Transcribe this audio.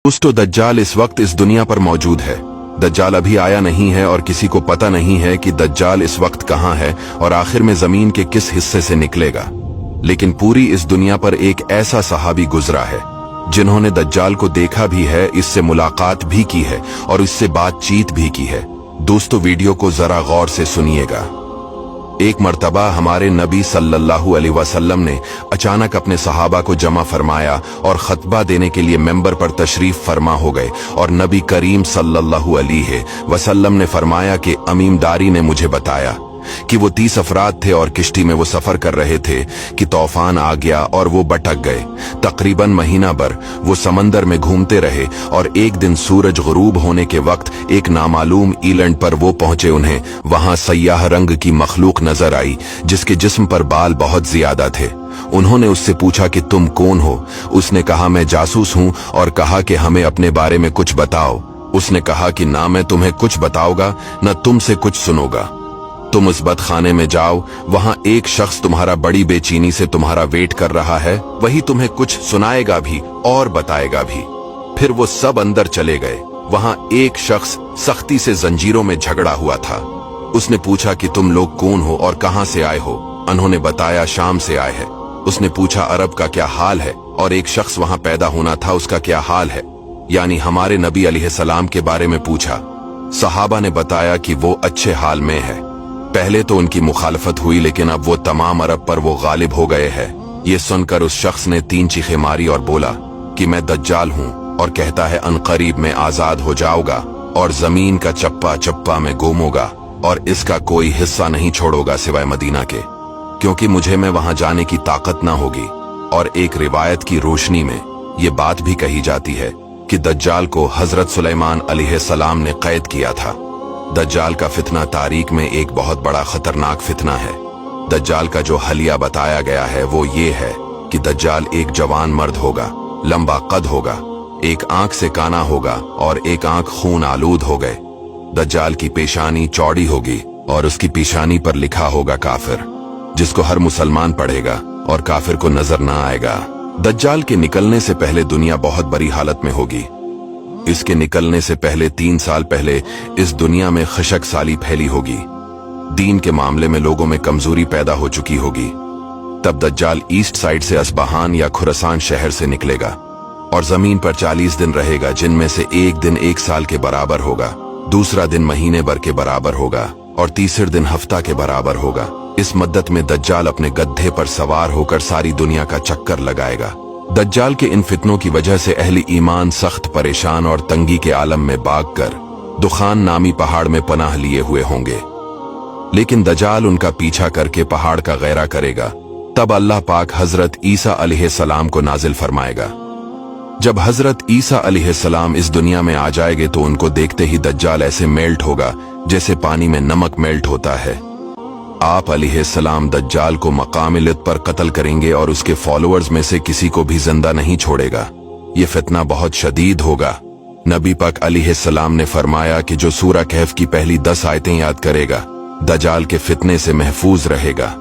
दोस्तों, दज्जाल इस वक्त इस दुनिया पर मौजूद है। दज्जाल अभी आया नहीं है और किसी को पता नहीं है कि दज्जाल इस वक्त कहां है और आखिर में जमीन के किस हिस्से से निकलेगा। लेकिन पूरी इस दुनिया पर एक ऐसा सहाबी गुजरा है जिन्होंने दज्जाल को देखा भी है, इससे मुलाकात भी की है और इससे बातचीत भी की है। दोस्तों, वीडियो को जरा गौर से सुनिएगा। एक मर्तबा हमारे नबी सल्लल्लाहु अलैहि वसल्लम ने अचानक अपने सहाबा को जमा फरमाया और खतबा देने के लिए मेंबर पर तशरीफ फरमा हो गए और नबी करीम सल्लल्लाहु अलैहि वसल्लम ने फरमाया कि अमीमदारी ने मुझे बताया कि वो 30 अफराद थे और किश्ती में वो सफर कर रहे थे कि तूफान आ गया और वो भटक गए। तकरीबन महीना भर वो समंदर में घूमते रहे और एक दिन सूरज गुरूब होने के वक्त एक नामालूम ईलैंड पर वो पहुंचे। उन्हें वहां सयाह रंग की मखलूक नजर आई जिसके जिस्म पर बाल बहुत ज्यादा थे। उन्होंने उससे पूछा कि तुम कौन हो? उसने कहा, मैं जासूस हूं, और कहा कि हमें अपने बारे में कुछ बताओ। उसने कहा कि ना मैं तुम्हें कुछ बताऊंगा न तुमसे कुछ सुनूंगा। तुम उस बदखाने में जाओ, वहां एक शख्स तुम्हारा बड़ी बेचैनी से तुम्हारा वेट कर रहा है, वही तुम्हें कुछ सुनाएगा भी और बताएगा भी। फिर वो सब अंदर चले गए। वहां एक शख्स सख्ती से जंजीरों में झगड़ा हुआ था। उसने पूछा कि तुम लोग कौन हो और कहां से आए हो? उन्होंने बताया, शाम से आए हैं। उसने पूछा, अरब का क्या हाल है? और एक शख्स वहां पैदा होना था, उसका क्या हाल है? यानी हमारे नबी अलैहिस्सलाम के बारे में पूछा। सहाबा ने बताया कि वो अच्छे हाल में है। पहले तो उनकी मुखालफत हुई, लेकिन अब वो तमाम अरब पर वो गालिब हो गए हैं। ये सुनकर उस शख्स ने 3 चीखें मारी और बोला कि मैं दज्जाल हूं और कहता है अनकरीब में आजाद हो जाऊंगा और जमीन का चप्पा चप्पा में घूमूंगा और इसका कोई हिस्सा नहीं छोड़ूंगा सिवाय मदीना के, क्योंकि मुझे में वहां जाने की ताकत ना होगी। और एक रिवायत की रोशनी में ये बात भी कही जाती है कि दज्जाल को हजरत सुलेमान अलैहिस्सलाम ने कैद किया था। दज्जाल का फितना तारीख में एक बहुत बड़ा खतरनाक फितना है। दज्जाल का जो हलिया बताया गया है वो ये है कि दज्जाल एक जवान मर्द होगा, लंबा कद होगा, एक आंख से काना होगा और एक आंख खून आलूद हो गए। दज्जाल की पेशानी चौड़ी होगी और उसकी पेशानी पर लिखा होगा काफिर, जिसको हर मुसलमान पढ़ेगा और काफिर को नजर ना आएगा। दज्जाल के निकलने से पहले दुनिया बहुत बुरी हालत में होगी। इसके निकलने से पहले 3 साल पहले इस दुनिया में खशक साली फैली होगी। दीन के मामले में लोगों में कमजोरी पैदा हो चुकी होगी। तब दज्जाल ईस्ट साइड से अस्बहान या खुरासान शहर से निकलेगा और जमीन पर 40 दिन रहेगा, जिनमें से एक दिन 1 साल के बराबर होगा, दूसरा दिन महीने भर के बराबर होगा और तीसरे दिन हफ्ता के बराबर होगा। इस मद्दत में दज्जाल अपने गड्ढे पर सवार होकर सारी दुनिया का चक्कर लगाएगा। दज्जाल के इन फितनों की वजह से अहले ईमान सख्त परेशान और तंगी के आलम में भागकर दुखान नामी पहाड़ में पनाह लिए हुए होंगे। लेकिन दज्जाल उनका पीछा करके पहाड़ का गैरा करेगा। तब अल्लाह पाक हजरत ईसा अलैहिस्सलाम को नाजिल फरमाएगा। जब हजरत ईसा अलैहिस्सलाम इस दुनिया में आ जाएंगे तो उनको देखते ही दज्जाल ऐसे मेल्ट होगा जैसे पानी में नमक मेल्ट होता है। आप अलैहिस्सलाम दज्जाल को मकामिलत पर कत्ल करेंगे और उसके फॉलोअर्स में से किसी को भी जिंदा नहीं छोड़ेगा। ये फितना बहुत शदीद होगा। नबी पाक अलैहिस्सलाम ने फरमाया कि जो सूरह कहफ की पहली 10 आयतें याद करेगा दज्जाल के फितने से महफूज रहेगा।